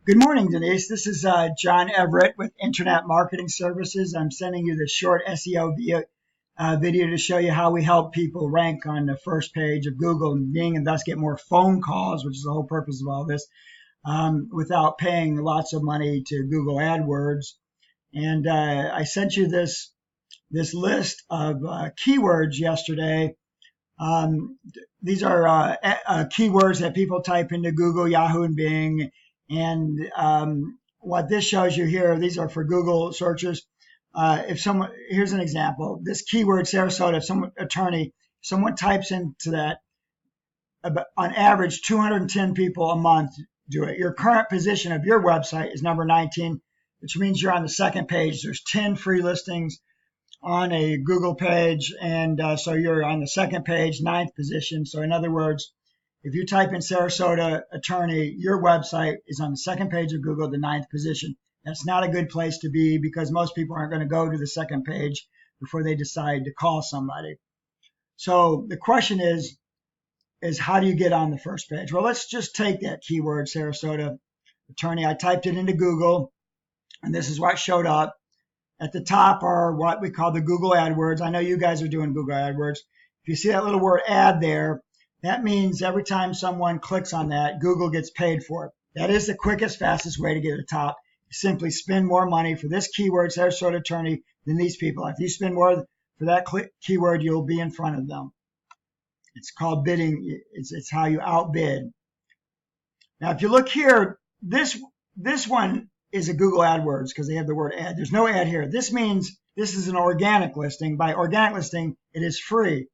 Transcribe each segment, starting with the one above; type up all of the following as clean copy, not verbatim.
Good morning, Denise. This is John Everett with Internet Marketing Services. I'm sending you this short SEO video to show you how we help people rank on the first page of Google and thus get more phone calls, which is the whole purpose of all this, without paying lots of money to Google AdWords. And I sent you this list of keywords yesterday. These are keywords that people type into Google, Yahoo, and Bing. And what this shows you here, these are for Google searches. Here's an example. This keyword Sarasota, someone types into that, on average, 210 people a month do it. Your current position of your website is number 19, which means you're on the second page. There's 10 free listings on a Google page, and so you're on the second page, 9th position. So in other words, if you type in Sarasota attorney, your website is on the second page of Google, the 9th position. That's not a good place to be because most people aren't going to go to the second page before they decide to call somebody. So the question is how do you get on the first page? Well, let's just take that keyword Sarasota attorney. I typed it into Google, and this is what showed up. At the top are what we call the Google AdWords. I know you guys are doing Google AdWords. If you see that little word ad there, that means every time someone clicks on that, Google gets paid for it. That is the quickest, fastest way to get to the top. You simply spend more money for this keyword, Sarasota attorney, than these people. If you spend more for that keyword, you'll be in front of them. It's called bidding. It's how you outbid. Now, if you look here, this one is a Google AdWords because they have the word ad. There's no ad here. This means this is an organic listing. By organic listing, it is free.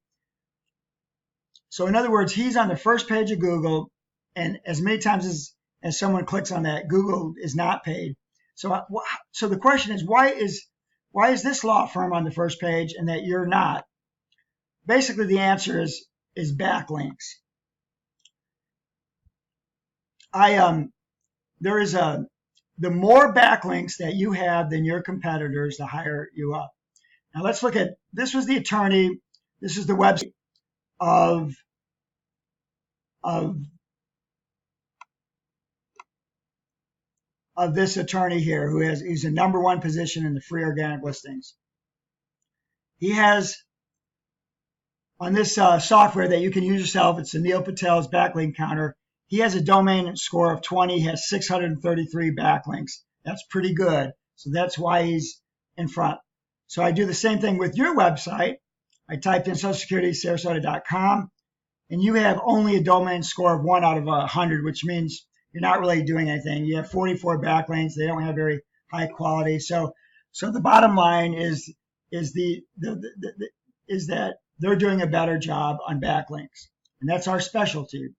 So in other words, he's on the first page of Google, and as many times as someone clicks on that, Google is not paid. So the question is, why is this law firm on the first page and that you're not? Basically, the answer is backlinks. The more backlinks that you have than your competitors, the higher you up. Now let's look at, this was the attorney, this is the website of this attorney here he's in number 1 position in the free organic listings. He has on this software that you can use yourself, it's Neil Patel's backlink counter. He has a domain score of 20, has 633 backlinks. That's pretty good. So that's why he's in front. So I do the same thing with your website. I typed in Social Security, Sarasota.com, and you have only a domain score of 1 out of 100, which means you're not really doing anything. You have 44 backlinks. They don't have very high quality. So the bottom line is that they're doing a better job on backlinks, and that's our specialty.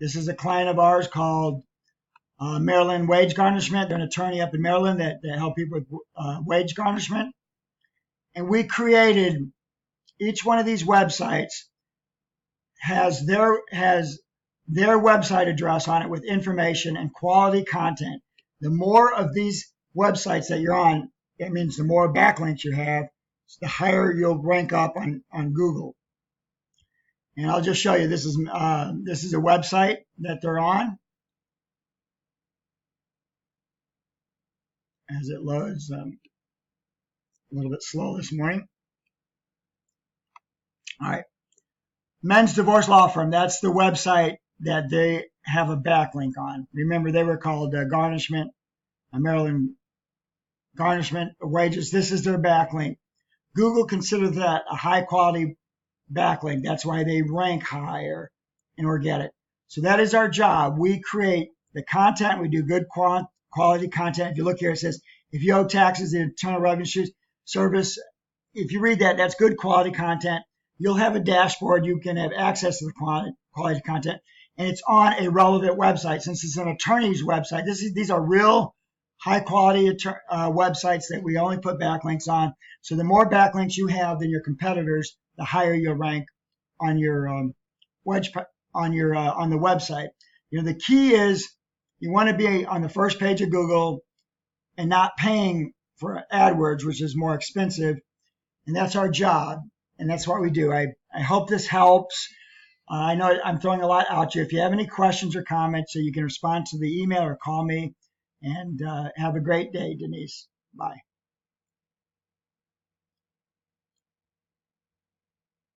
This is a client of ours called Maryland Wage Garnishment. They're an attorney up in Maryland that help people with wage garnishment. And we created, each one of these websites has their website address on it with information and quality content. The more of these websites that you're on, it means the more backlinks you have, the higher you'll rank up on Google. And I'll just show you, this is a website that they're on. As it loads, a little bit slow this morning. All right. Men's Divorce Law Firm, that's the website that they have a backlink on. Remember, they were called Garnishment, Maryland Garnishment of Wages. This is their backlink. Google considers that a high quality backlink. That's why they rank higher in organic. So that is our job. We create the content. We do good quality content. If you look here, it says, if you owe taxes, the Internal Revenue Service, if you read that, that's good quality content. You'll have a dashboard. You can have access to the quality content, and it's on a relevant website. Since it's an attorney's website, these are real high quality websites that we only put backlinks on. So the more backlinks you have than your competitors, the higher you'll rank on your on the website. You know, the key is you want to be on the first page of Google and not paying for AdWords, which is more expensive. And that's our job. And that's what we do. I hope this helps. I know I'm throwing a lot out to you. If you have any questions or comments, so you can respond to the email or call me. And have a great day, Denise. Bye.